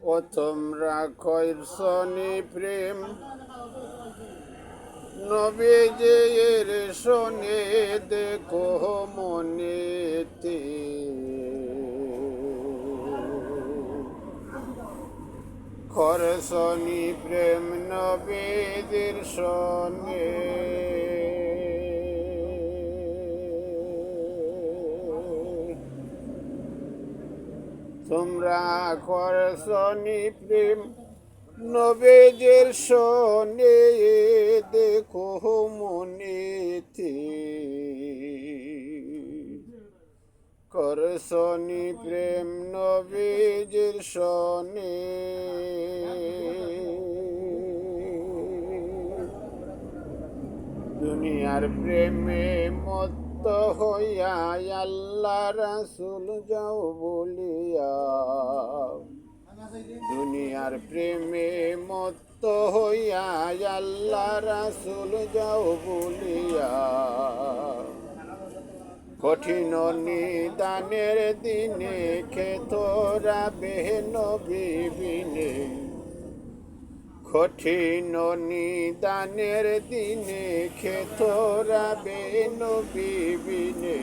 ও তোমরা কইরছনি প্রেম নবীজির শোনে দেখো মনেতে করছনি প্রেম নবীজির শোনে তোমরা করছনি প্রেম নবীজির শোনে দেখো মনেতে করছনি প্রেম নবীজির শোনে দুনিয়ার প্রেমে মত্ত হইয়া আল্লাহ রাসূল যাও বলিয়া দুনিয়ার প্রেমে মত্ত হইয়া আল্লাহ রাসূল যাও বলিয়া কঠিন নিদানের দিনে খেতরা নবী বিনে কঠিন নিদানের দিনে খেতরা নবী বিনে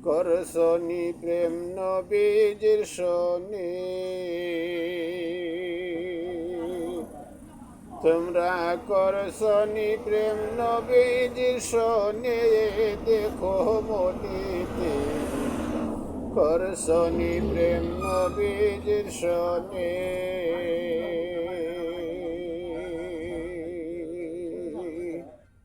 করছনি প্রেম নবীজির শোনে তোমরা করছনি প্রেম নবীজির শোনে দেখো মনেতে করছনি প্রেম নবীজির শোনে